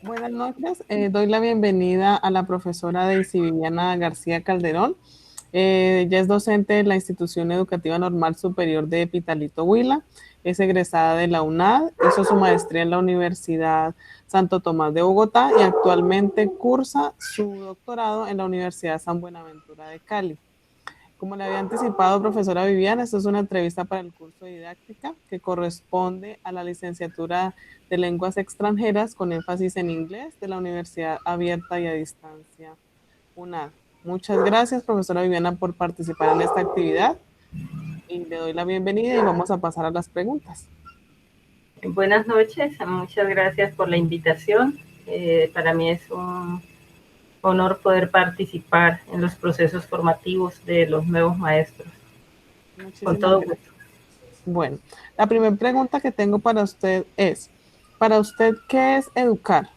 Buenas noches, doy la bienvenida a la profesora Daisy Viviana García Calderón. Ella es docente de la Institución Educativa Normal Superior de Pitalito Huila, es egresada de la UNAD, hizo su maestría en la Universidad Santo Tomás de Bogotá y actualmente cursa su doctorado en la Universidad San Buenaventura de Cali. Como le había anticipado, profesora Viviana, esta es una entrevista para el curso de didáctica que corresponde a la licenciatura de lenguas extranjeras con énfasis en inglés de la Universidad Abierta y a Distancia UNAD. Muchas gracias, profesora Viviana, por participar en esta actividad y le doy la bienvenida y vamos a pasar a las preguntas. Buenas noches, muchas gracias por la invitación. Para mí es un honor poder participar en los procesos formativos de los nuevos maestros. Con Muchísimas todo gusto. gracias. Bueno, la primera pregunta que tengo para usted es, para usted, ¿qué es educar?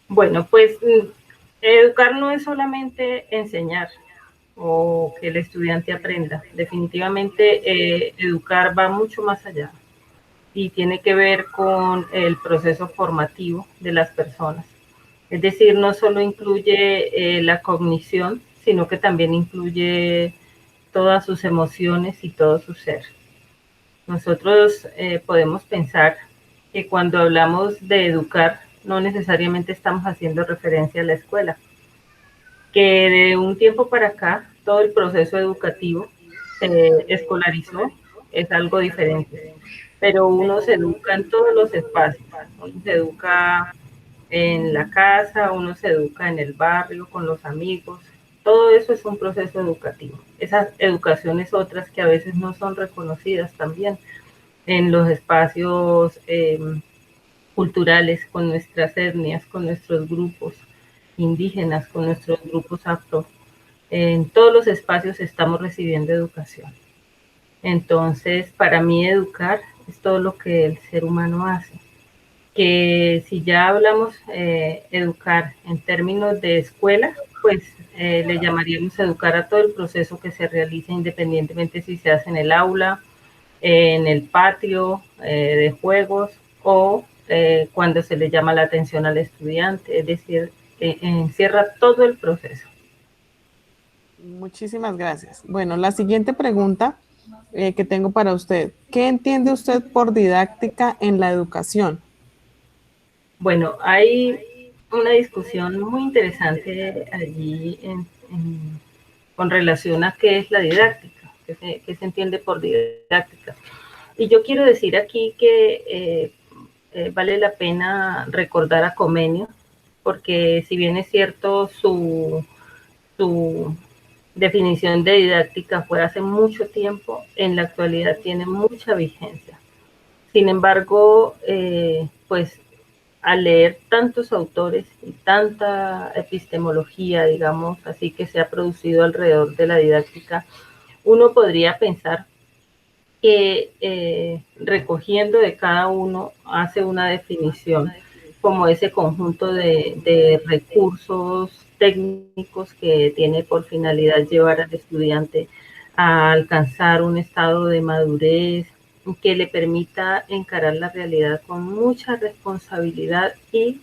Bueno, pues educar no es solamente enseñar o que el estudiante aprenda. Definitivamente educar va mucho más allá y tiene que ver con el proceso formativo de las personas. Es decir, no solo incluye la cognición, sino que también incluye todas sus emociones y todo su ser. Nosotros podemos pensar que cuando hablamos de educar, no necesariamente estamos haciendo referencia a la escuela, que de un tiempo para acá todo el proceso educativo se escolarizó, es algo diferente, pero uno se educa en todos los espacios, uno se educa en la casa, uno se educa en el barrio, con los amigos, todo eso es un proceso educativo. Esas educaciones otras que a veces no son reconocidas también en los espacios culturales, con nuestras etnias, con nuestros grupos indígenas, con nuestros grupos afro. En todos los espacios estamos recibiendo educación. Entonces, para mí educar es todo lo que el ser humano hace. Que si ya hablamos educar en términos de escuela, pues le llamaríamos educar a todo el proceso que se realiza independientemente si se hace en el aula, en el patio de juegos o cuando se le llama la atención al estudiante, es decir, encierra todo el proceso. Muchísimas gracias. Bueno, la siguiente pregunta que tengo para usted. ¿Qué entiende usted por didáctica en la educación? Bueno, hay una discusión muy interesante allí con relación a qué es la didáctica, qué se entiende por didáctica. Y yo quiero decir aquí que vale la pena recordar a Comenio, porque si bien es cierto su definición de didáctica fue hace mucho tiempo, en la actualidad tiene mucha vigencia. Sin embargo, pues al leer tantos autores y tanta epistemología, digamos, así que se ha producido alrededor de la didáctica, uno podría pensar que recogiendo de cada uno hace una definición como ese conjunto de recursos técnicos que tiene por finalidad llevar al estudiante a alcanzar un estado de madurez que le permita encarar la realidad con mucha responsabilidad y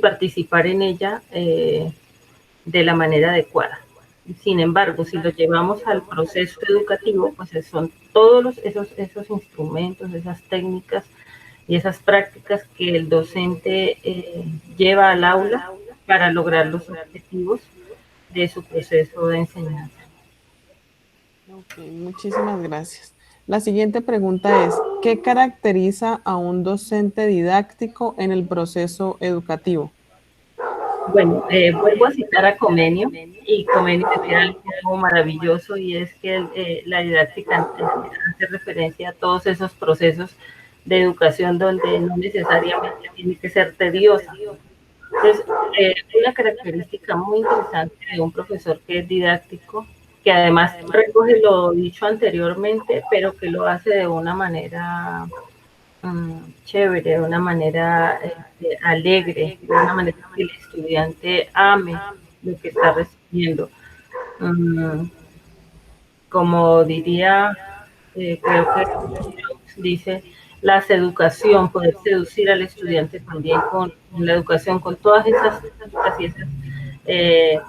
participar en ella de la manera adecuada. Sin embargo, si lo llevamos al proceso educativo, pues son todos esos instrumentos, esas técnicas y esas prácticas que el docente lleva al aula para lograr los objetivos de su proceso de enseñanza. Ok, muchísimas gracias. La siguiente pregunta es, ¿qué caracteriza a un docente didáctico en el proceso educativo? Bueno, vuelvo a citar a Comenio, y Comenio decía algo maravilloso, y es que la didáctica hace referencia a todos esos procesos de educación donde no necesariamente tiene que ser tediosa. Entonces, una característica muy interesante de un profesor que es didáctico, que además recoge lo dicho anteriormente, pero que lo hace de una manera chévere, de una manera alegre, de una manera que el estudiante ame lo que está recibiendo. Um, Como diría, creo que dice la seducación, poder seducir al estudiante también con la educación, con todas esas técnicas y esas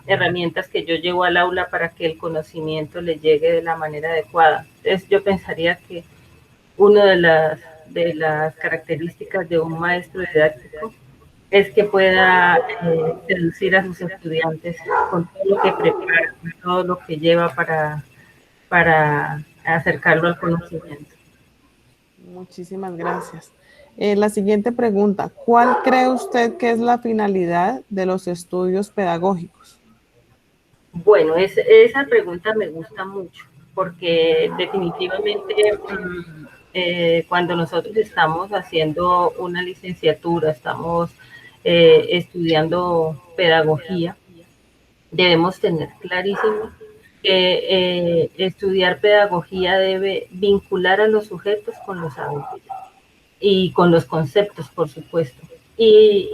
herramientas que yo llevo al aula para que el conocimiento le llegue de la manera adecuada. Entonces yo pensaría que una de las características de un maestro didáctico es que pueda seducir a sus estudiantes con todo lo que prepara, con todo lo que lleva para acercarlo al conocimiento. Muchísimas gracias. La siguiente pregunta, ¿cuál cree usted que es la finalidad de los estudios pedagógicos? Bueno, esa pregunta me gusta mucho porque definitivamente cuando nosotros estamos haciendo una licenciatura, estamos estudiando pedagogía, debemos tener clarísimo que estudiar pedagogía debe vincular a los sujetos con los saberes y con los conceptos, por supuesto. Y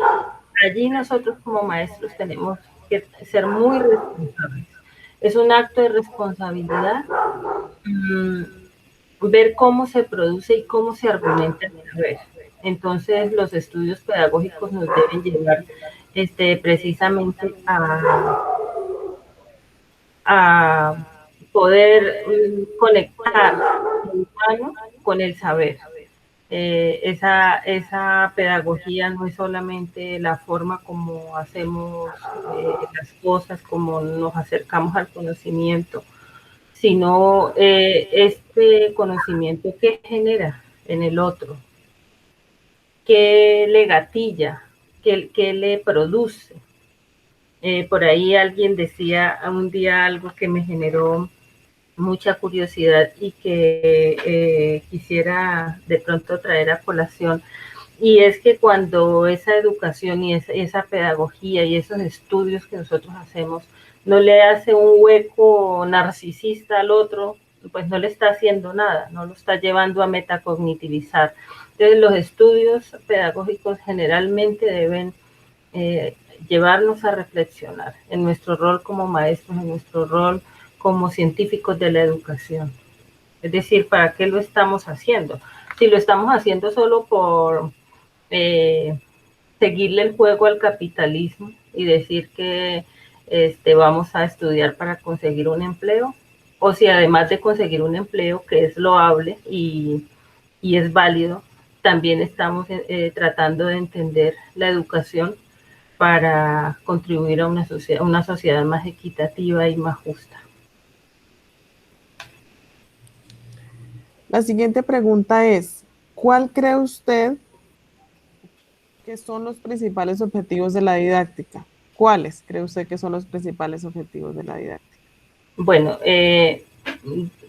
allí nosotros como maestros tenemos que ser muy responsables. Es un acto de responsabilidad ver cómo se produce y cómo se argumenta el saber. Entonces los estudios pedagógicos nos deben llevar precisamente a poder conectar el humano con el saber. Esa pedagogía no es solamente la forma como hacemos las cosas, como nos acercamos al conocimiento, sino este conocimiento que genera en el otro, que le gatilla, que le produce. Por ahí alguien decía un día algo que me generó mucha curiosidad y que quisiera de pronto traer a colación. Y es que cuando esa educación y esa pedagogía y esos estudios que nosotros hacemos no le hace un hueco narcisista al otro, pues no le está haciendo nada, no lo está llevando a metacognitivizar. Entonces los estudios pedagógicos generalmente deben eh, llevarnos a reflexionar en nuestro rol como maestros, en nuestro rol como científicos de la educación. Es decir, ¿para qué lo estamos haciendo? Si lo estamos haciendo solo por seguirle el juego al capitalismo y decir que vamos a estudiar para conseguir un empleo, o si además de conseguir un empleo, que es loable y es válido, también estamos tratando de entender la educación para contribuir a una sociedad más equitativa y más justa. La siguiente pregunta es, ¿cuál cree usted que son los principales objetivos de la didáctica? ¿Cuáles cree usted que son los principales objetivos de la didáctica? Bueno,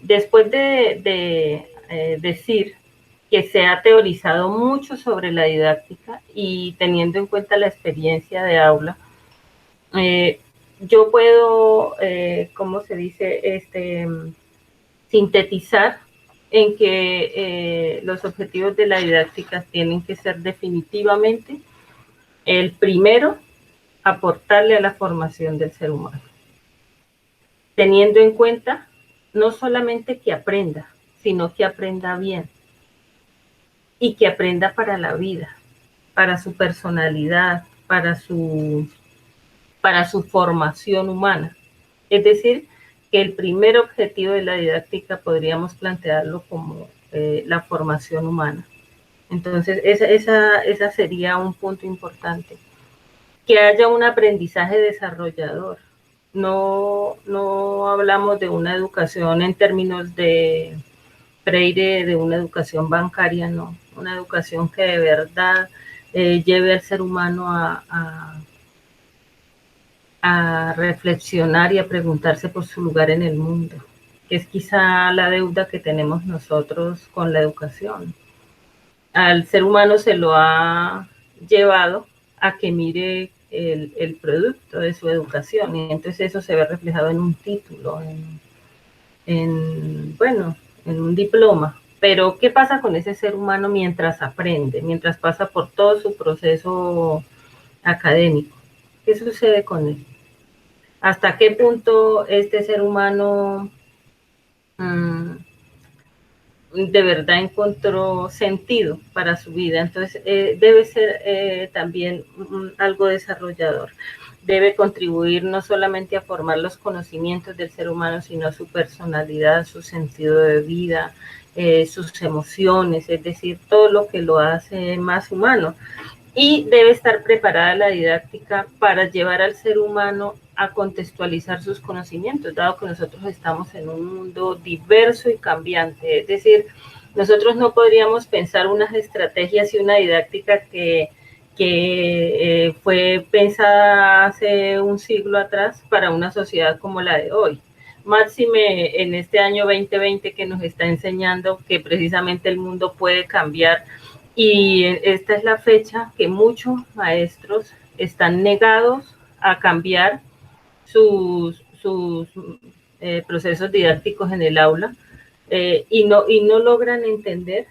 después decir que se ha teorizado mucho sobre la didáctica y teniendo en cuenta la experiencia de aula, yo puedo, ¿cómo se dice? Sintetizar en que los objetivos de la didáctica tienen que ser definitivamente el primero, aportarle a la formación del ser humano, teniendo en cuenta no solamente que aprenda, sino que aprenda bien y que aprenda para la vida, para su personalidad, para su formación humana. Es decir, que el primer objetivo de la didáctica podríamos plantearlo como la formación humana. Entonces, esa sería un punto importante. Que haya un aprendizaje desarrollador. No hablamos de una educación en términos de Freire, de una educación bancaria, no. Una educación que de verdad lleve al ser humano a reflexionar y a preguntarse por su lugar en el mundo, que es quizá la deuda que tenemos nosotros con la educación. Al ser humano se lo ha llevado a que mire el producto de su educación y entonces eso se ve reflejado en un título, bueno, en un diploma. Pero ¿qué pasa con ese ser humano mientras aprende, mientras pasa por todo su proceso académico? ¿Qué sucede con él? ¿Hasta qué punto este ser humano de verdad encontró sentido para su vida. Entonces, debe ser también algo desarrollador. Debe contribuir no solamente a formar los conocimientos del ser humano, sino su personalidad, su sentido de vida, sus emociones, es decir, todo lo que lo hace más humano. Y debe estar preparada la didáctica para llevar al ser humano a contextualizar sus conocimientos, dado que nosotros estamos en un mundo diverso y cambiante. Es decir, nosotros no podríamos pensar unas estrategias y una didáctica que fue pensada hace un siglo atrás para una sociedad como la de hoy. Máxime en este año 2020 que nos está enseñando que precisamente el mundo puede cambiar, y esta es la fecha que muchos maestros están negados a cambiar sus procesos didácticos en el aula, y no logran entender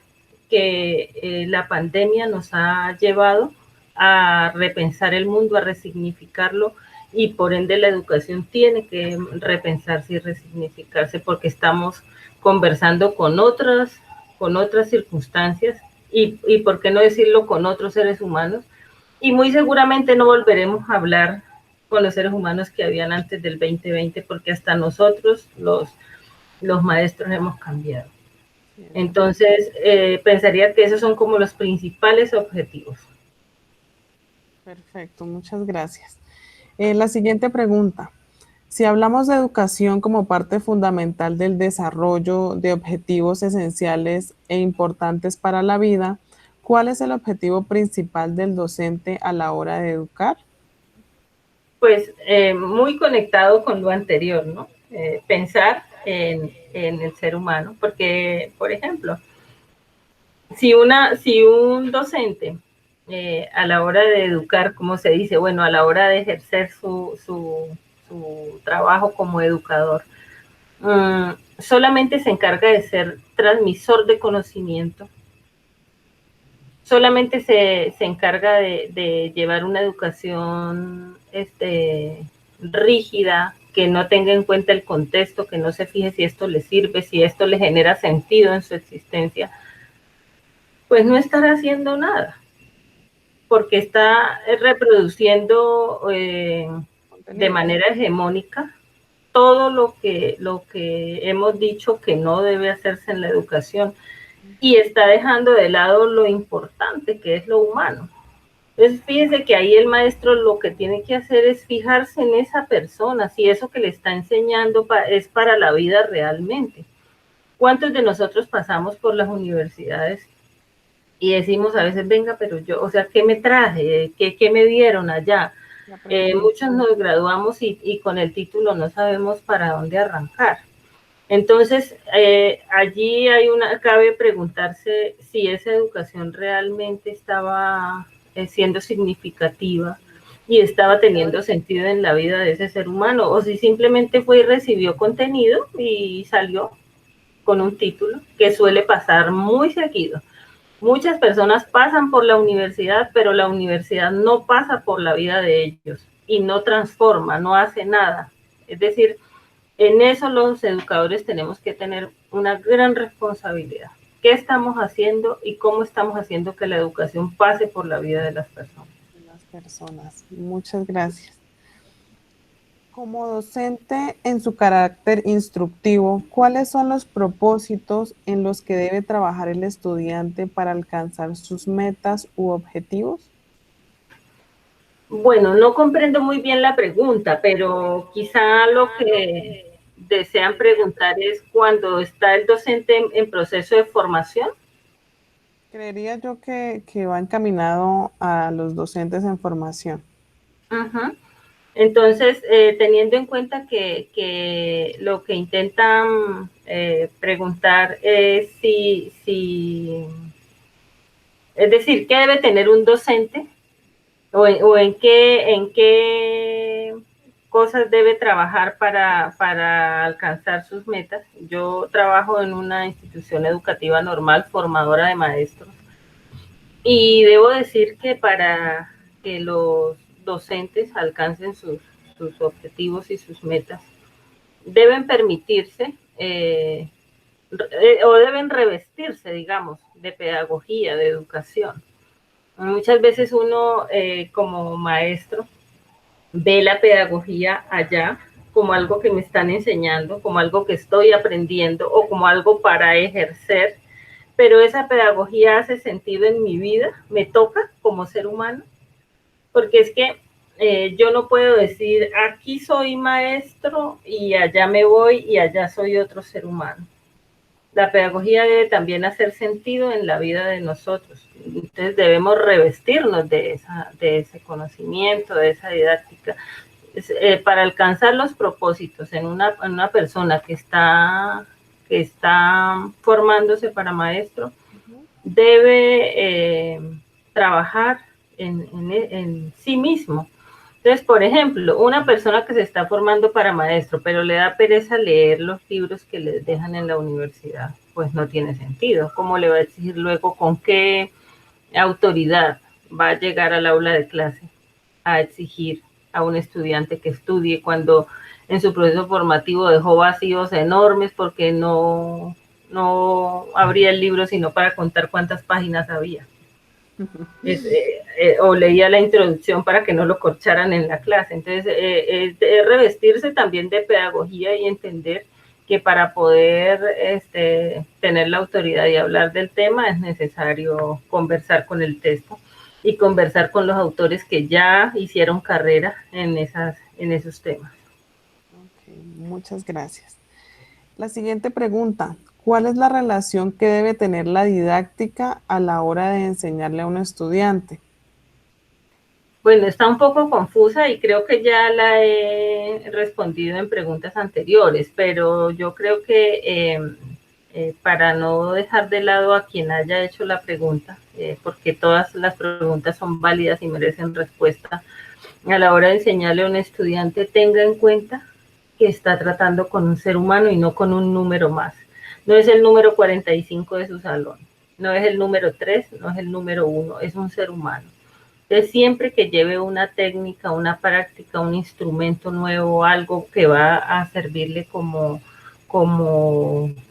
que la pandemia nos ha llevado a repensar el mundo, a resignificarlo, y por ende la educación tiene que repensarse y resignificarse porque estamos conversando con otras circunstancias, y por qué no decirlo, con otros seres humanos, y muy seguramente no volveremos a hablar con los seres humanos que habían antes del 2020, porque hasta nosotros, los maestros, hemos cambiado. Entonces, pensaría que esos son como los principales objetivos. Perfecto, muchas gracias. La siguiente pregunta. Si hablamos de educación como parte fundamental del desarrollo de objetivos esenciales e importantes para la vida, ¿cuál es el objetivo principal del docente a la hora de educar? Pues muy conectado con lo anterior, ¿no? Pensar en el ser humano, porque, por ejemplo, si un docente a la hora de educar, como se dice, bueno, a la hora de ejercer su trabajo como educador, solamente se encarga de ser transmisor de conocimiento, solamente se encarga de llevar una educación rígida, que no tenga en cuenta el contexto, que no se fije si esto le sirve, si esto le genera sentido en su existencia, pues no estará haciendo nada, porque está reproduciendo de manera hegemónica todo lo que hemos dicho que no debe hacerse en la educación, y está dejando de lado lo importante que es lo humano. Entonces, fíjese que ahí el maestro lo que tiene que hacer es fijarse en esa persona, si eso que le está enseñando es para la vida realmente. ¿Cuántos de nosotros pasamos por las universidades y decimos a veces, venga, pero yo, o sea, ¿qué me traje? ¿Qué me dieron allá? Muchos nos graduamos y con el título no sabemos para dónde arrancar. Entonces, allí cabe preguntarse si esa educación realmente estaba siendo significativa y estaba teniendo sentido en la vida de ese ser humano, o si simplemente fue y recibió contenido y salió con un título, que suele pasar muy seguido. Muchas personas pasan por la universidad, pero la universidad no pasa por la vida de ellos y no transforma, no hace nada. Es decir, en eso los educadores tenemos que tener una gran responsabilidad. ¿Qué estamos haciendo y cómo estamos haciendo que la educación pase por la vida de las personas? Muchas gracias. Como docente en su carácter instructivo, ¿cuáles son los propósitos en los que debe trabajar el estudiante para alcanzar sus metas u objetivos? Bueno, no comprendo muy bien la pregunta, pero quizá lo que desean preguntar es cuando está el docente en proceso de formación. Creería yo que va encaminado a los docentes en formación. Uh-huh. Entonces, teniendo en cuenta que lo que intentan preguntar es es decir, ¿qué debe tener un docente? O en qué cosas debe trabajar para alcanzar sus metas. Yo trabajo en una institución educativa normal, formadora de maestros, y debo decir que para que los docentes alcancen sus objetivos y sus metas, deben permitirse o deben revestirse, digamos, de pedagogía, de educación. Muchas veces uno como maestro ve la pedagogía allá como algo que me están enseñando, como algo que estoy aprendiendo o como algo para ejercer, pero esa pedagogía hace sentido en mi vida, me toca como ser humano, porque es que yo no puedo decir aquí soy maestro y allá me voy y allá soy otro ser humano. La pedagogía debe también hacer sentido en la vida de nosotros. Entonces debemos revestirnos de ese conocimiento, de esa didáctica, para alcanzar los propósitos en una persona que está formándose para maestro, debe trabajar en sí mismo. Entonces, por ejemplo, una persona que se está formando para maestro, pero le da pereza leer los libros que les dejan en la universidad, pues no tiene sentido. ¿Cómo le va a exigir luego con qué autoridad va a llegar al aula de clase a exigir a un estudiante que estudie cuando en su proceso formativo dejó vacíos enormes porque no abría el libro sino para contar cuántas páginas había? O leía la introducción para que no lo corcharan en la clase. Entonces, es revestirse también de pedagogía y entender que para poder tener la autoridad y hablar del tema es necesario conversar con el texto y conversar con los autores que ya hicieron carrera en esos temas. Okay, muchas gracias. La siguiente pregunta, ¿cuál es la relación que debe tener la didáctica a la hora de enseñarle a un estudiante? Bueno, está un poco confusa y creo que ya la he respondido en preguntas anteriores, pero yo creo que para no dejar de lado a quien haya hecho la pregunta, porque todas las preguntas son válidas y merecen respuesta, a la hora de enseñarle a un estudiante, tenga en cuenta que está tratando con un ser humano y no con un número más. No es el número 45 de su salón, no es el número 3, no es el número 1, es un ser humano. Entonces, siempre que lleve una técnica, una práctica, un instrumento nuevo, algo que va a servirle como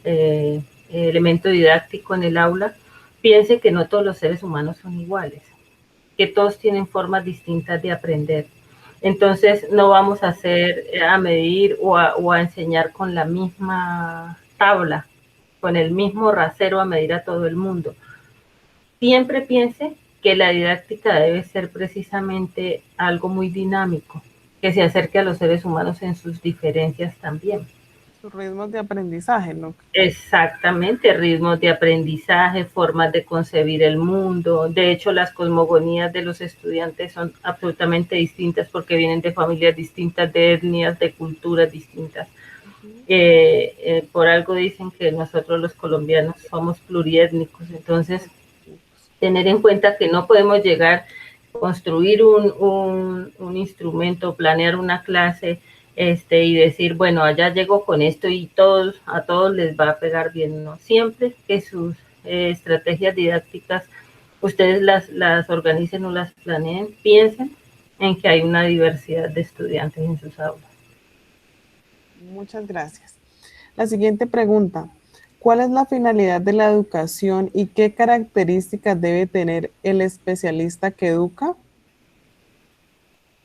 elemento didáctico en el aula, piense que no todos los seres humanos son iguales, que todos tienen formas distintas de aprender. Entonces, no vamos a hacer, a medir o a enseñar con la misma tabla, con el mismo rasero a medir a todo el mundo. Siempre piense que la didáctica debe ser precisamente algo muy dinámico, que se acerque a los seres humanos en sus diferencias también. Sus ritmos de aprendizaje, ¿no? Exactamente, ritmos de aprendizaje, formas de concebir el mundo. De hecho, las cosmogonías de los estudiantes son absolutamente distintas porque vienen de familias distintas, de etnias, de culturas distintas. Por algo dicen que nosotros los colombianos somos pluriétnicos, entonces tener en cuenta que no podemos llegar a construir un instrumento, planear una clase y decir, bueno, allá llego con esto y a todos les va a pegar bien. No, siempre que sus estrategias didácticas ustedes las organicen o las planeen, piensen en que hay una diversidad de estudiantes en sus aulas. Muchas gracias. La siguiente pregunta, ¿cuál es la finalidad de la educación y qué características debe tener el especialista que educa?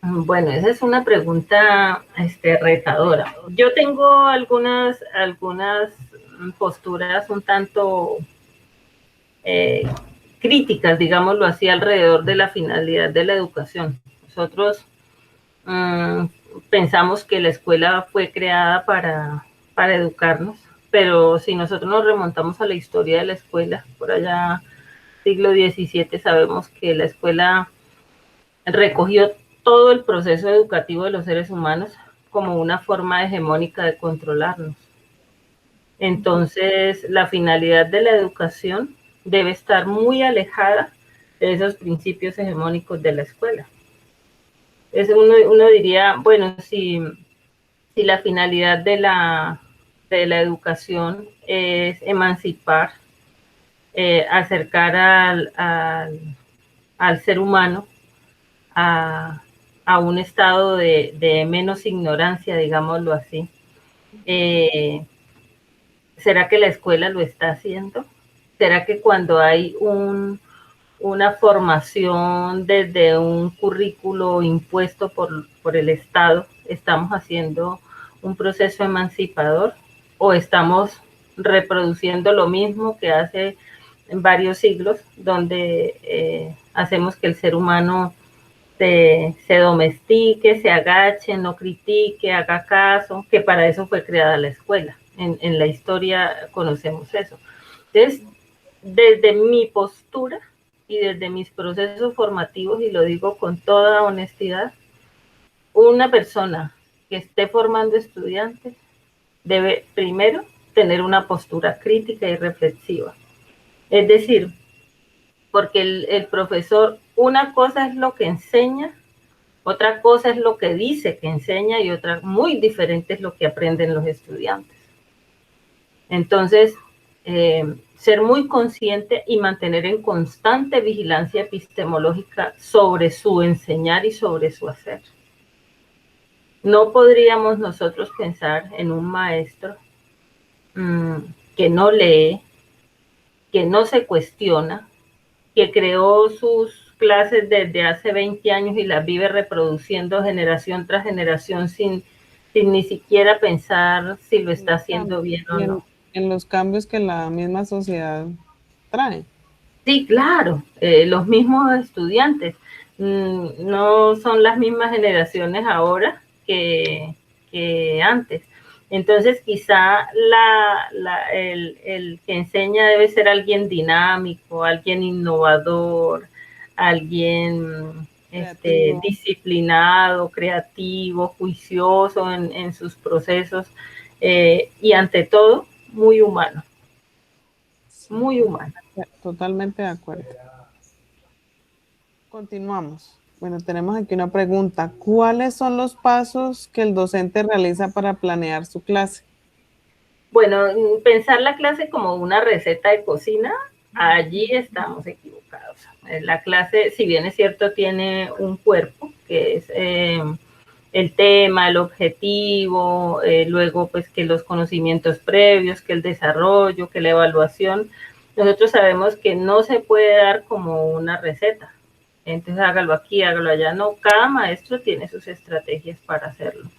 Bueno, esa es una pregunta retadora. Yo tengo algunas posturas un tanto críticas, digámoslo así, alrededor de la finalidad de la educación. Nosotros pensamos que la escuela fue creada para educarnos, pero si nosotros nos remontamos a la historia de la escuela, por allá siglo XVII, sabemos que la escuela recogió todo el proceso educativo de los seres humanos como una forma hegemónica de controlarnos. Entonces, la finalidad de la educación debe estar muy alejada de esos principios hegemónicos de la escuela. Entonces uno diría, bueno, si la finalidad de la educación es emancipar, acercar al ser humano a un estado de menos ignorancia, digámoslo así, ¿Será que la escuela lo está haciendo? ¿Será que cuando hay una formación desde un currículo impuesto por el Estado, estamos haciendo un proceso emancipador o estamos reproduciendo lo mismo que hace en varios siglos, donde hacemos que el ser humano se domestique, se agache, no critique, haga caso, que para eso fue creada la escuela. En la historia conocemos eso. Entonces, desde mi postura y desde mis procesos formativos, y lo digo con toda honestidad, una persona que esté formando estudiantes debe primero tener una postura crítica y reflexiva. Es decir, porque el profesor, una cosa es lo que enseña, otra cosa es lo que dice que enseña y otra muy diferente es lo que aprenden los estudiantes. Entonces, ser muy consciente y mantener en constante vigilancia epistemológica sobre su enseñar y sobre su hacer. No podríamos nosotros pensar en un maestro que no lee, que no se cuestiona, que creó sus clases desde hace 20 años y las vive reproduciendo generación tras generación sin ni siquiera pensar si lo está haciendo bien o no. En los cambios que la misma sociedad trae. Sí, claro, los mismos estudiantes. No son las mismas generaciones ahora que antes. Entonces, quizá el que enseña debe ser alguien dinámico, alguien innovador, alguien disciplinado, creativo, juicioso en sus procesos y ante todo, muy humano. Muy humano. Totalmente de acuerdo. Continuamos. Bueno, tenemos aquí una pregunta. ¿Cuáles son los pasos que el docente realiza para planear su clase? Bueno, pensar la clase como una receta de cocina, allí estamos equivocados. La clase, si bien es cierto, tiene un cuerpo, que es el tema, el objetivo, luego pues que los conocimientos previos, que el desarrollo, que la evaluación. Nosotros sabemos que no se puede dar como una receta. Entonces hágalo aquí, hágalo allá. No, cada maestro tiene sus estrategias para hacerlo.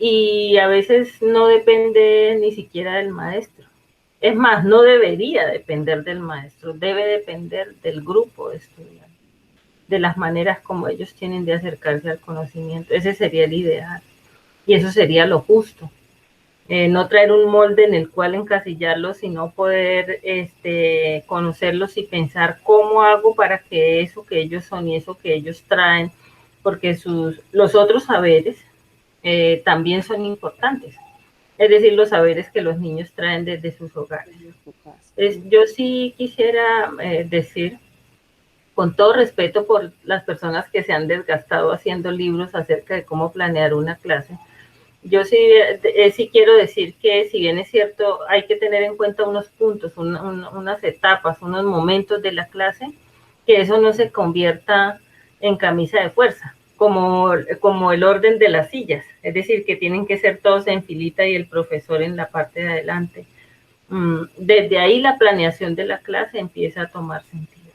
Y a veces no depende ni siquiera del maestro. Es más, no debería depender del maestro, debe depender del grupo de estudiantes, de las maneras como ellos tienen de acercarse al conocimiento. Ese sería el ideal y eso sería lo justo. No traer un molde en el cual encasillarlos, sino poder conocerlos y pensar cómo hago para que eso que ellos son y eso que ellos traen, porque los otros saberes también son importantes. Es decir, los saberes que los niños traen desde sus hogares. Yo sí quisiera decir, con todo respeto por las personas que se han desgastado haciendo libros acerca de cómo planear una clase, yo sí quiero decir que si bien es cierto, hay que tener en cuenta unos puntos, unas etapas, unos momentos de la clase, que eso no se convierta en camisa de fuerza, como el orden de las sillas, es decir, que tienen que ser todos en filita y el profesor en la parte de adelante. Desde ahí la planeación de la clase empieza a tomar sentido.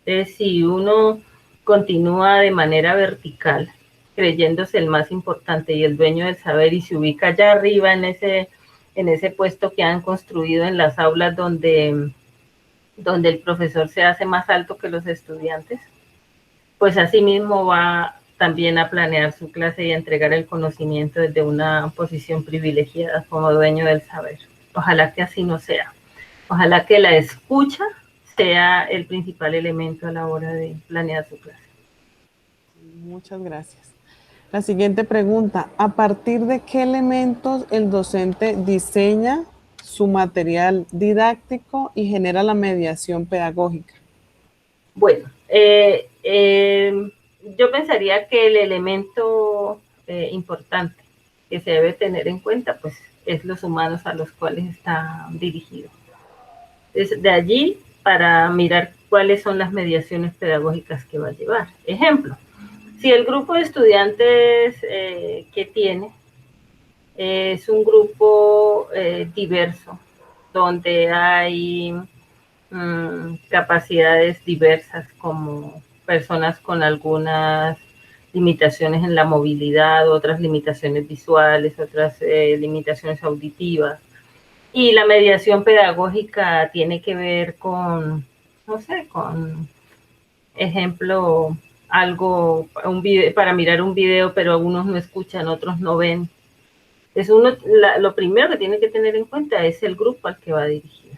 Entonces, si uno continúa de manera vertical, creyéndose el más importante y el dueño del saber y se ubica allá arriba en ese puesto que han construido en las aulas donde el profesor se hace más alto que los estudiantes, pues así mismo va también a planear su clase y a entregar el conocimiento desde una posición privilegiada como dueño del saber. Ojalá que así no sea. Ojalá que la escucha sea el principal elemento a la hora de planear su clase. Muchas gracias. La siguiente pregunta, ¿a partir de qué elementos el docente diseña su material didáctico y genera la mediación pedagógica? Bueno, yo pensaría que el elemento importante que se debe tener en cuenta, pues, es los humanos a los cuales está dirigido. De allí para mirar cuáles son las mediaciones pedagógicas que va a llevar. Ejemplo, si el grupo de estudiantes que tiene Es un grupo diverso, donde hay capacidades diversas, como personas con algunas limitaciones en la movilidad, otras limitaciones visuales, otras limitaciones auditivas. Y la mediación pedagógica tiene que ver con, no sé, con ejemplo, algo, un video, para mirar un video, pero algunos no escuchan, otros no ven. Es lo primero que tiene que tener en cuenta es el grupo al que va dirigido.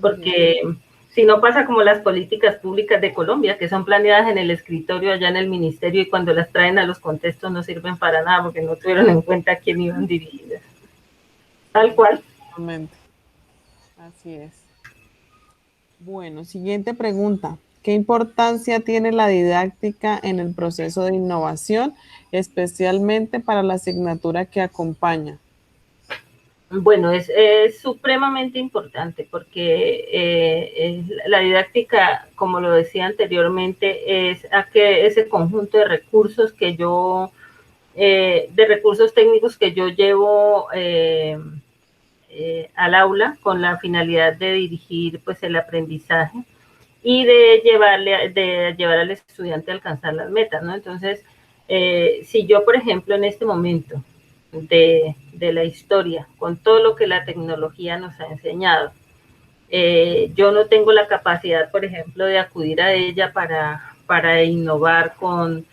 Porque si no pasa como las políticas públicas de Colombia, que son planeadas en el escritorio allá en el ministerio y cuando las traen a los contextos no sirven para nada porque no tuvieron en cuenta a quién iban dirigidas. Tal cual. Así es. Bueno, siguiente pregunta. ¿Qué importancia tiene la didáctica en el proceso de innovación, especialmente para la asignatura que acompaña? Bueno, es supremamente importante porque la didáctica, como lo decía anteriormente, es ese conjunto de recursos que yo, de recursos técnicos que yo llevo al aula con la finalidad de dirigir pues el aprendizaje y de llevar al estudiante a alcanzar las metas, ¿no? Entonces, si yo, por ejemplo, en este momento de la historia, con todo lo que la tecnología nos ha enseñado, yo no tengo la capacidad, por ejemplo, de acudir a ella para innovar con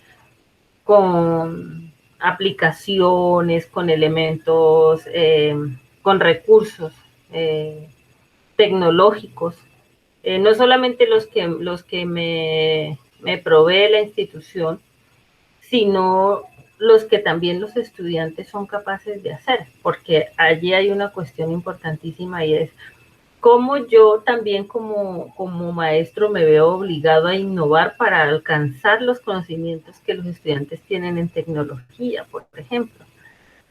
aplicaciones, con elementos, con recursos tecnológicos, no solamente los que me provee la institución, sino los que también los estudiantes son capaces de hacer, porque allí hay una cuestión importantísima y es cómo yo también como maestro me veo obligado a innovar para alcanzar los conocimientos que los estudiantes tienen en tecnología, por ejemplo.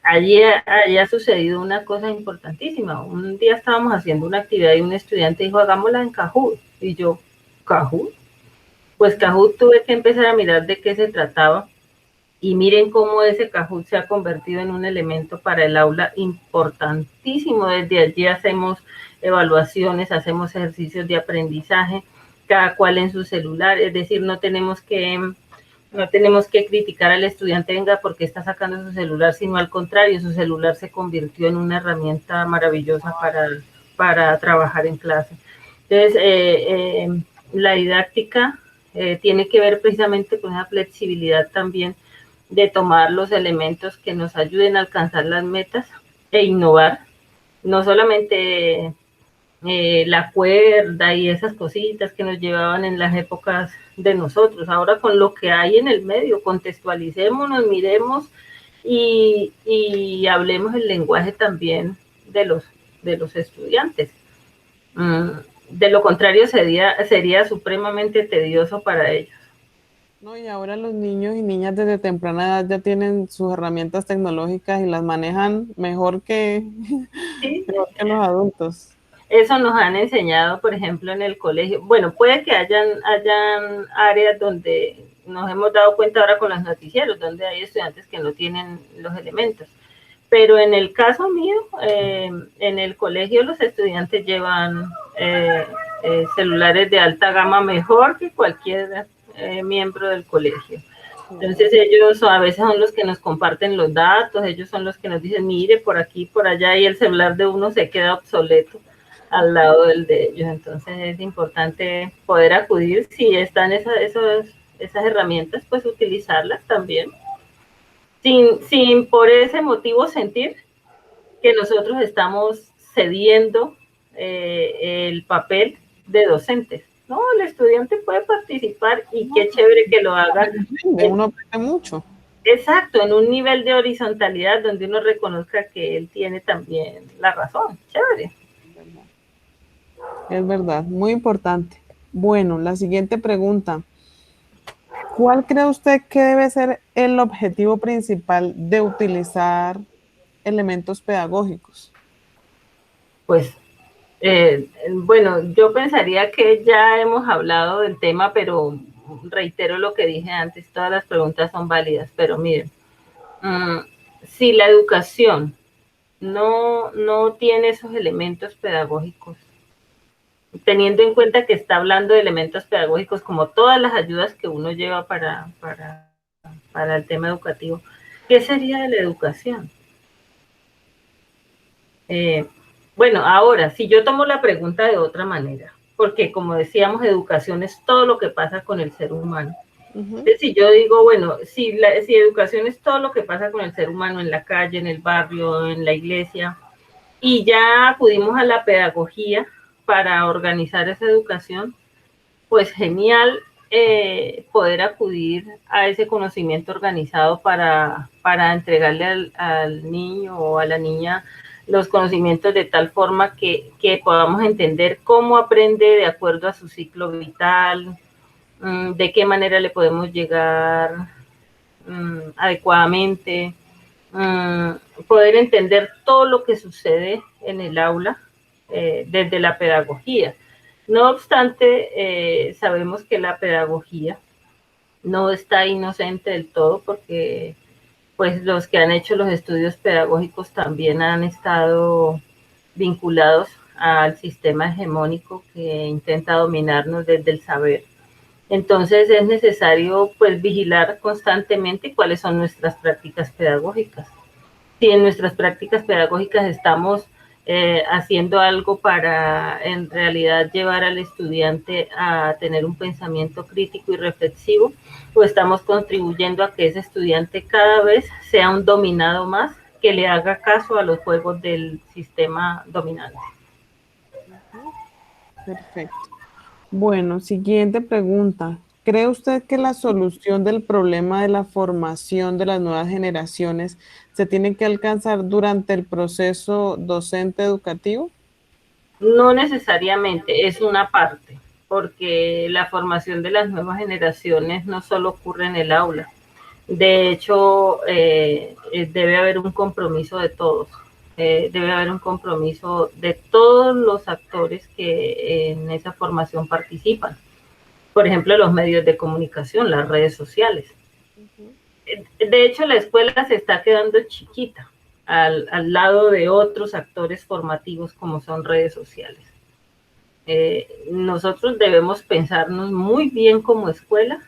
Allí ha sucedido una cosa importantísima. Un día estábamos haciendo una actividad y un estudiante dijo, hagámosla en Kahoot. Y yo, ¿Kahoot? Pues Kahoot tuve que empezar a mirar de qué se trataba. Y miren cómo ese Kahoot se ha convertido en un elemento para el aula importantísimo. Desde allí hacemos evaluaciones, hacemos ejercicios de aprendizaje, cada cual en su celular. Es decir, no tenemos que criticar al estudiante, venga, porque está sacando su celular, sino al contrario, su celular se convirtió en una herramienta maravillosa para trabajar en clase. Entonces, la didáctica tiene que ver precisamente con esa flexibilidad también de tomar los elementos que nos ayuden a alcanzar las metas e innovar, no solamente la cuerda y esas cositas que nos llevaban en las épocas de nosotros. Ahora con lo que hay en el medio, contextualicémonos, miremos y hablemos el lenguaje también de los estudiantes. De lo contrario sería supremamente tedioso para ellos. No, y ahora los niños y niñas desde temprana edad ya tienen sus herramientas tecnológicas y las manejan mejor ¿Sí? mejor que los adultos. Eso nos han enseñado, por ejemplo, en el colegio. Bueno, puede que hayan áreas donde nos hemos dado cuenta ahora con los noticieros, donde hay estudiantes que no tienen los elementos. Pero en el caso mío, en el colegio los estudiantes llevan celulares de alta gama mejor que cualquier miembro del colegio. Entonces ellos a veces son los que nos comparten los datos, ellos son los que nos dicen, mire, por aquí, por allá, y el celular de uno se queda obsoleto al lado del de ellos. Entonces es importante poder acudir, si están esas herramientas, pues utilizarlas también, sin por ese motivo sentir que nosotros estamos cediendo el papel de docentes. No, el estudiante puede participar y qué chévere que lo haga. Uno aprende mucho. Exacto, en un nivel de horizontalidad donde uno reconozca que él tiene también la razón. Chévere. Es verdad, muy importante. Bueno, la siguiente pregunta. ¿Cuál cree usted que debe ser el objetivo principal de utilizar elementos pedagógicos? Pues, bueno, yo pensaría que ya hemos hablado del tema, pero reitero lo que dije antes, todas las preguntas son válidas, pero miren, si la educación no tiene esos elementos pedagógicos, teniendo en cuenta que está hablando de elementos pedagógicos como todas las ayudas que uno lleva para el tema educativo. ¿Qué sería de la educación? Bueno, ahora, si yo tomo la pregunta de otra manera, porque como decíamos, educación es todo lo que pasa con el ser humano. Entonces, si yo digo, bueno, si educación es todo lo que pasa con el ser humano en la calle, en el barrio, en la iglesia, y ya acudimos a la pedagogía para organizar esa educación, pues genial poder acudir a ese conocimiento organizado para entregarle al niño o a la niña los conocimientos de tal forma que podamos entender cómo aprende de acuerdo a su ciclo vital, de qué manera le podemos llegar adecuadamente, poder entender todo lo que sucede en el aula desde la pedagogía. No obstante, sabemos que la pedagogía no está inocente del todo porque pues los que han hecho los estudios pedagógicos también han estado vinculados al sistema hegemónico que intenta dominarnos desde el saber. Entonces es necesario pues vigilar constantemente cuáles son nuestras prácticas pedagógicas. Si en nuestras prácticas pedagógicas estamos haciendo algo para en realidad llevar al estudiante a tener un pensamiento crítico y reflexivo, o estamos contribuyendo a que ese estudiante cada vez sea un dominado más que le haga caso a los juegos del sistema dominante. Perfecto. Bueno, siguiente pregunta. ¿Cree usted que la solución del problema de la formación de las nuevas generaciones se tiene que alcanzar durante el proceso docente educativo? No necesariamente, es una parte, porque la formación de las nuevas generaciones no solo ocurre en el aula. De hecho, debe haber un compromiso de todos, debe haber un compromiso de todos los actores que en esa formación participan. Por ejemplo, los medios de comunicación, las redes sociales. De hecho, la escuela se está quedando chiquita al lado de otros actores formativos como son redes sociales. Nosotros debemos pensarnos muy bien como escuela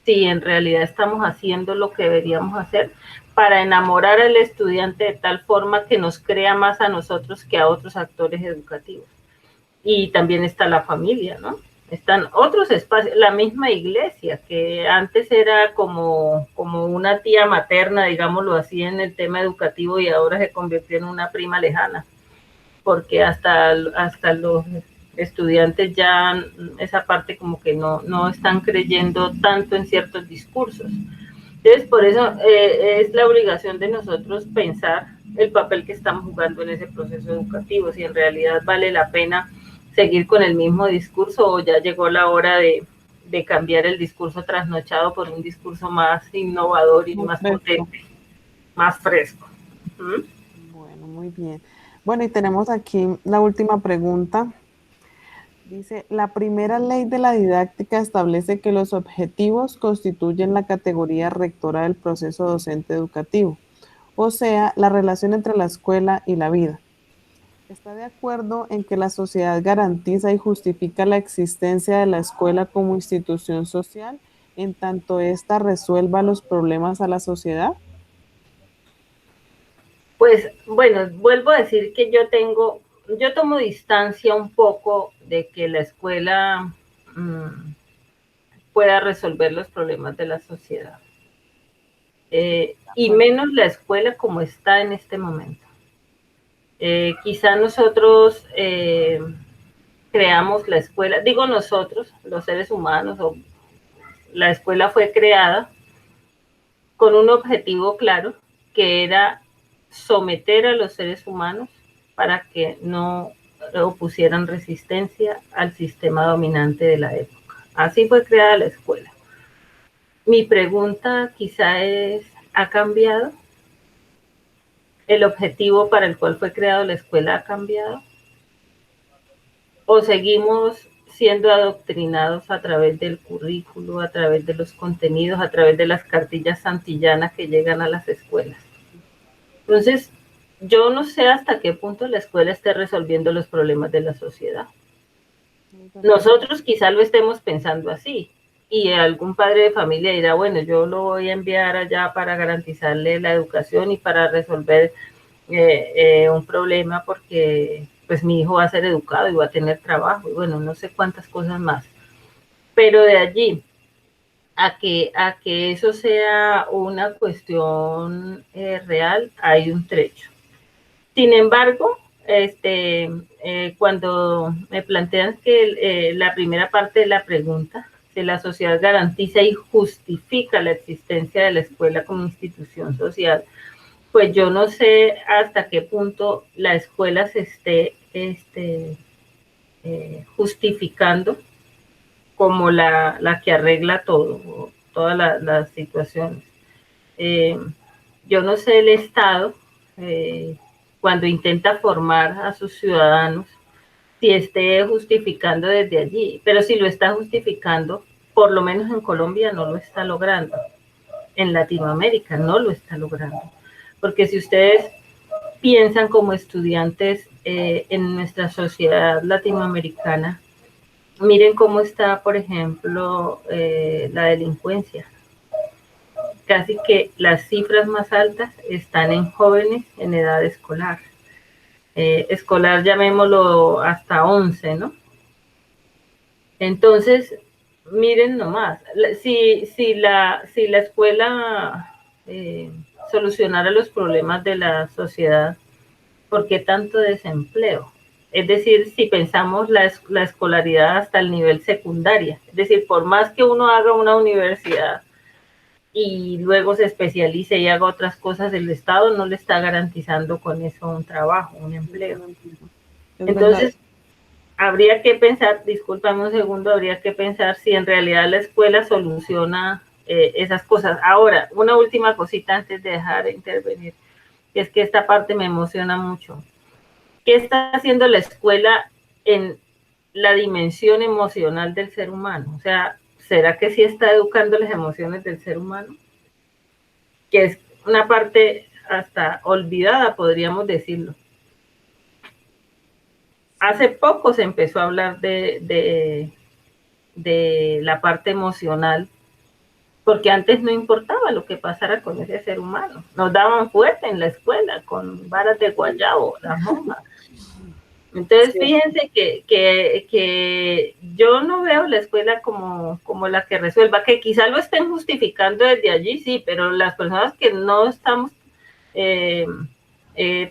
si en realidad estamos haciendo lo que deberíamos hacer para enamorar al estudiante de tal forma que nos crea más a nosotros que a otros actores educativos. Y también está la familia, ¿no? Están otros espacios, la misma iglesia, que antes era como una tía materna, digámoslo así, en el tema educativo y ahora se convirtió en una prima lejana, porque hasta los estudiantes ya esa parte como que no están creyendo tanto en ciertos discursos. Entonces, por eso es la obligación de nosotros pensar el papel que estamos jugando en ese proceso educativo, si en realidad vale la pena seguir con el mismo discurso o ya llegó la hora de cambiar el discurso trasnochado por un discurso más innovador y más potente, más fresco. Bueno, muy bien. Bueno, y tenemos aquí la última pregunta. Dice, la primera ley de la didáctica establece que los objetivos constituyen la categoría rectora del proceso docente educativo, o sea, la relación entre la escuela y la vida. ¿Está de acuerdo en que la sociedad garantiza y justifica la existencia de la escuela como institución social en tanto ésta resuelva los problemas a la sociedad? Pues bueno, vuelvo a decir que yo tomo distancia un poco de que la escuela pueda resolver los problemas de la sociedad. Y menos la escuela como está en este momento. Quizá nosotros creamos la escuela, digo nosotros, los seres humanos, o la escuela fue creada con un objetivo claro, que era someter a los seres humanos para que no opusieran resistencia al sistema dominante de la época. Así fue creada la escuela. Mi pregunta quizá es, ¿ha cambiado? ¿El objetivo para el cual fue creada la escuela ha cambiado? ¿O seguimos siendo adoctrinados a través del currículo, a través de los contenidos, a través de las cartillas santillanas que llegan a las escuelas? Entonces, yo no sé hasta qué punto la escuela esté resolviendo los problemas de la sociedad. Nosotros quizá lo estemos pensando así, y algún padre de familia dirá, bueno, yo lo voy a enviar allá para garantizarle la educación y para resolver un problema porque pues mi hijo va a ser educado y va a tener trabajo y bueno, no sé cuántas cosas más. Pero de allí a que eso sea una cuestión real, hay un trecho. Sin embargo, cuando me plantean que la primera parte de la pregunta, si la sociedad garantiza y justifica la existencia de la escuela como institución social, pues yo no sé hasta qué punto la escuela se esté justificando como la que arregla todo, todas las situaciones. Eh, yo no sé el Estado, cuando intenta formar a sus ciudadanos, si esté justificando desde allí, pero si lo está justificando, por lo menos en Colombia no lo está logrando, en Latinoamérica no lo está logrando, porque si ustedes piensan como estudiantes en nuestra sociedad latinoamericana, miren cómo está, por ejemplo, la delincuencia. Casi que las cifras más altas están en jóvenes en edad escolar. Escolar, llamémoslo hasta 11, ¿no? Entonces, miren nomás, si la escuela solucionara los problemas de la sociedad, ¿por qué tanto desempleo? Es decir, si pensamos la escolaridad hasta el nivel secundaria, es decir, por más que uno haga una universidad y luego se especialice y haga otras cosas, el Estado no le está garantizando con eso un trabajo, un empleo. Es verdad. Entonces, habría que pensar, discúlpame un segundo, habría que pensar si en realidad la escuela soluciona esas cosas. Ahora, una última cosita antes de dejar de intervenir, que es que esta parte me emociona mucho. ¿Qué está haciendo la escuela en la dimensión emocional del ser humano? O sea, ¿será que sí está educando las emociones del ser humano? Que es una parte hasta olvidada, podríamos decirlo. Hace poco se empezó a hablar de la parte emocional, porque antes no importaba lo que pasara con ese ser humano. Nos daban fuerte en la escuela con varas de guayabo, las monjas. Entonces, Sí. fíjense que yo no veo la escuela como la que resuelva, que quizá lo estén justificando desde allí, sí, pero las personas que no estamos eh,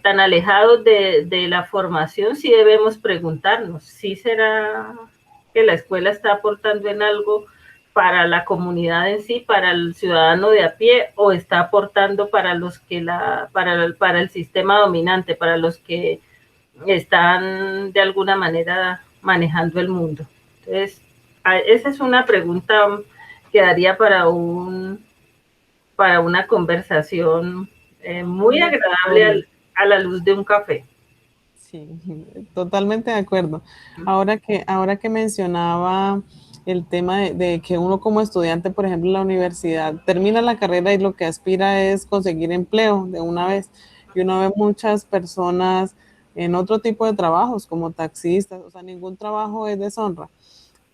tan alejados de la formación, sí debemos preguntarnos, ¿sí será que la escuela está aportando en algo para la comunidad en sí, para el ciudadano de a pie, o está aportando para los que para el sistema dominante, para los que están de alguna manera manejando el mundo? Entonces, esa es una pregunta que daría para una conversación muy agradable a la luz de un café. Sí, totalmente de acuerdo. Ahora que mencionaba el tema de que uno como estudiante, por ejemplo, en la universidad, termina la carrera y lo que aspira es conseguir empleo de una vez. Y uno ve muchas personas en otro tipo de trabajos, como taxistas, o sea, ningún trabajo es deshonra,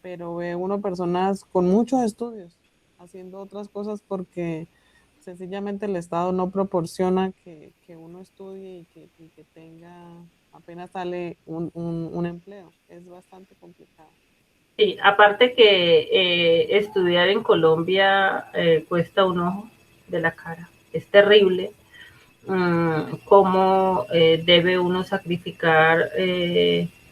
pero ve uno personas con muchos estudios haciendo otras cosas porque sencillamente el Estado no proporciona que uno estudie y que tenga, apenas sale un empleo. Es bastante complicado. Sí, aparte que estudiar en Colombia cuesta un ojo de la cara. Es terrible cómo debe uno sacrificar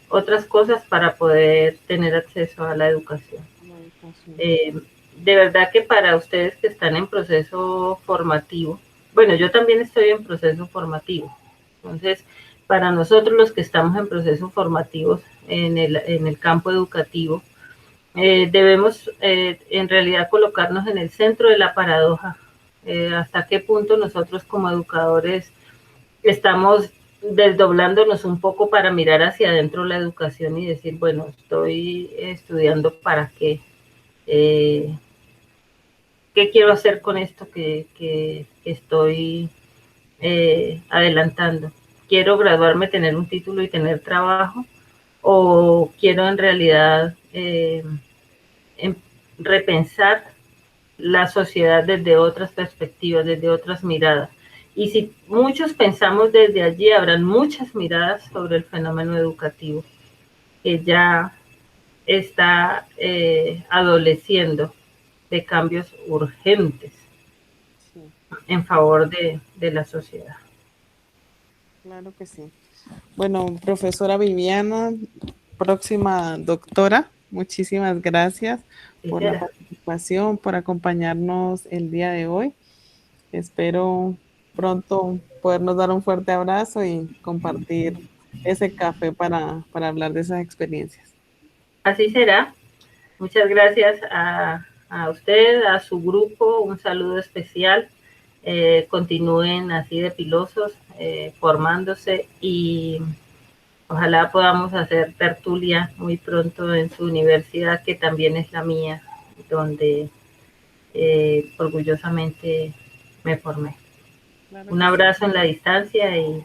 otras cosas para poder tener acceso a la educación. La educación. Eh, de verdad que para ustedes que están en proceso formativo, bueno, yo también estoy en proceso formativo, entonces, para nosotros los que estamos en procesos formativos en el campo educativo, debemos en realidad colocarnos en el centro de la paradoja. Hasta qué punto nosotros como educadores estamos desdoblándonos un poco para mirar hacia adentro la educación y decir, bueno, estoy estudiando para qué, eh, qué quiero hacer con esto que estoy adelantando. quiero graduarme, tener un título y tener trabajo, o quiero en realidad repensar la sociedad desde otras perspectivas, desde otras miradas. Y si muchos pensamos desde allí, habrán muchas miradas sobre el fenómeno educativo que ya está adoleciendo de cambios urgentes Sí, en favor de la sociedad. claro que sí. Bueno, profesora Viviana, próxima doctora, muchísimas gracias ¿Sí por la será? participación, por acompañarnos el día de hoy. Espero pronto podernos dar un fuerte abrazo y compartir ese café para hablar de esas experiencias. Así será. Muchas gracias a usted, a su grupo, un saludo especial. Continúen así de pilosos, formándose, y ojalá podamos hacer tertulia muy pronto en su universidad, que también es la mía, donde orgullosamente me formé. Claro Un que sí. abrazo en la distancia y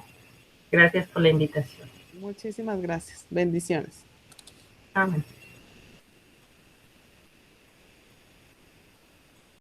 gracias por la invitación. Muchísimas gracias. Bendiciones. Amén.